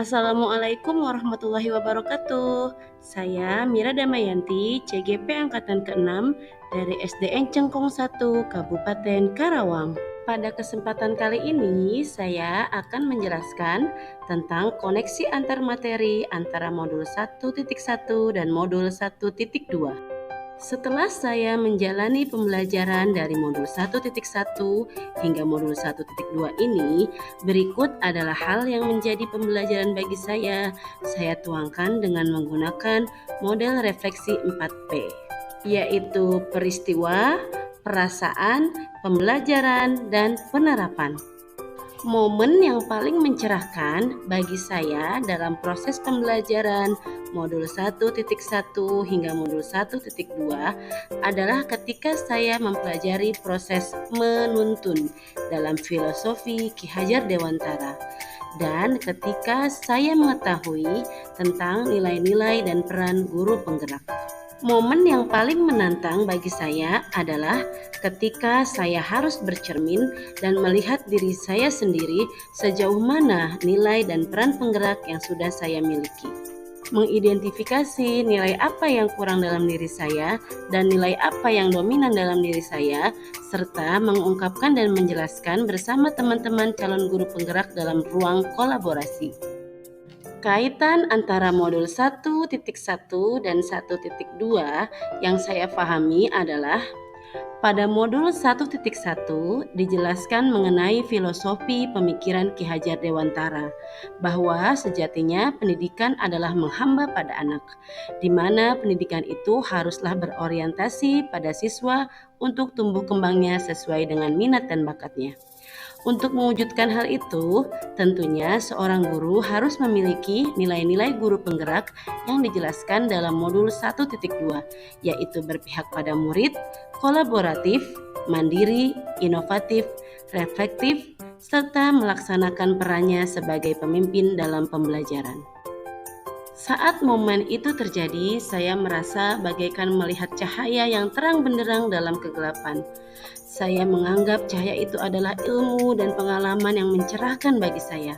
Assalamualaikum warahmatullahi wabarakatuh. Saya Mira Damayanti, CGP Angkatan ke-6 dari SDN Cengkong 1, Kabupaten Karawang. Pada kesempatan kali ini, saya akan menjelaskan tentang koneksi antar materi antara modul 1.1 dan modul 1.2. Setelah saya menjalani pembelajaran dari modul 1.1 hingga modul 1.2 ini, berikut adalah hal yang menjadi pembelajaran bagi saya. Saya tuangkan dengan menggunakan model refleksi 4P, yaitu peristiwa, perasaan, pembelajaran, dan penerapan. Momen yang paling mencerahkan bagi saya dalam proses pembelajaran modul 1.1 hingga modul 1.2 adalah ketika saya mempelajari proses menuntun dalam filosofi Ki Hajar Dewantara, dan ketika saya mengetahui tentang nilai-nilai dan peran guru penggerak. Momen yang paling menantang bagi saya adalah ketika saya harus bercermin dan melihat diri saya sendiri sejauh mana nilai dan peran penggerak yang sudah saya miliki. Mengidentifikasi nilai apa yang kurang dalam diri saya dan nilai apa yang dominan dalam diri saya, serta mengungkapkan dan menjelaskan bersama teman-teman calon guru penggerak dalam ruang kolaborasi. Kaitan antara modul 1.1 dan 1.2 yang saya pahami adalah pada modul 1.1 dijelaskan mengenai filosofi pemikiran Ki Hajar Dewantara, bahwa sejatinya pendidikan adalah menghamba pada anak, di mana pendidikan itu haruslah berorientasi pada siswa untuk tumbuh kembangnya sesuai dengan minat dan bakatnya. Untuk mewujudkan hal itu, tentunya seorang guru harus memiliki nilai-nilai guru penggerak yang dijelaskan dalam modul 1.2, yaitu berpihak pada murid, kolaboratif, mandiri, inovatif, reflektif, serta melaksanakan perannya sebagai pemimpin dalam pembelajaran. Saat momen itu terjadi, saya merasa bagaikan melihat cahaya yang terang benderang dalam kegelapan. Saya menganggap cahaya itu adalah ilmu dan pengalaman yang mencerahkan bagi saya.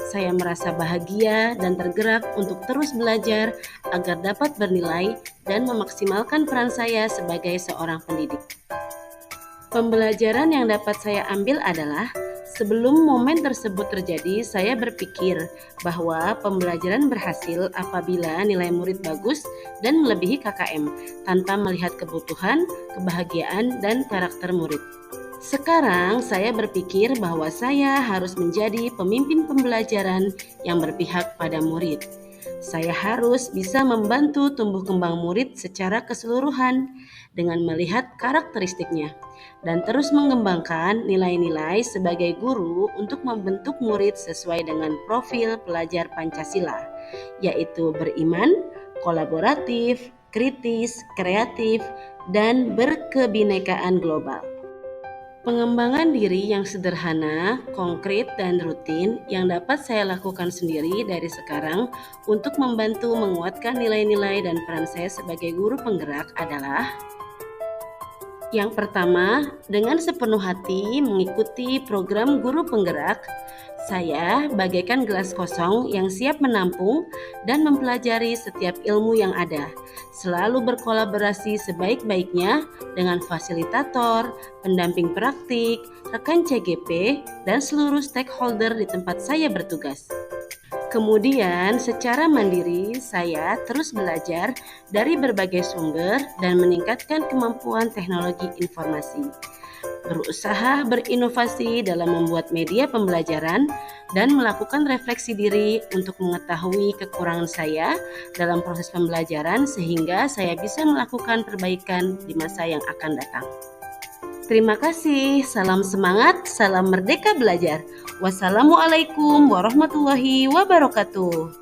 Saya merasa bahagia dan tergerak untuk terus belajar agar dapat bernilai dan memaksimalkan peran saya sebagai seorang pendidik. Pembelajaran yang dapat saya ambil adalah sebelum momen tersebut terjadi, saya berpikir bahwa pembelajaran berhasil apabila nilai murid bagus dan melebihi KKM tanpa melihat kebutuhan, kebahagiaan, dan karakter murid. Sekarang saya berpikir bahwa saya harus menjadi pemimpin pembelajaran yang berpihak pada murid. Saya harus bisa membantu tumbuh kembang murid secara keseluruhan dengan melihat karakteristiknya dan terus mengembangkan nilai-nilai sebagai guru untuk membentuk murid sesuai dengan profil pelajar Pancasila, yaitu beriman, kolaboratif, kritis, kreatif, dan berkebinekaan global. Pengembangan diri yang sederhana, konkret, dan rutin yang dapat saya lakukan sendiri dari sekarang untuk membantu menguatkan nilai-nilai dan peran saya sebagai guru penggerak adalah: yang pertama, dengan sepenuh hati mengikuti program guru penggerak. Saya bagaikan gelas kosong yang siap menampung dan mempelajari setiap ilmu yang ada, selalu berkolaborasi sebaik-baiknya dengan fasilitator, pendamping praktik, rekan CGP, dan seluruh stakeholder di tempat saya bertugas. Kemudian, secara mandiri, saya terus belajar dari berbagai sumber dan meningkatkan kemampuan teknologi informasi. Berusaha berinovasi dalam membuat media pembelajaran dan melakukan refleksi diri untuk mengetahui kekurangan saya dalam proses pembelajaran sehingga saya bisa melakukan perbaikan di masa yang akan datang. Terima kasih, salam semangat, salam merdeka belajar. Wassalamualaikum warahmatullahi wabarakatuh.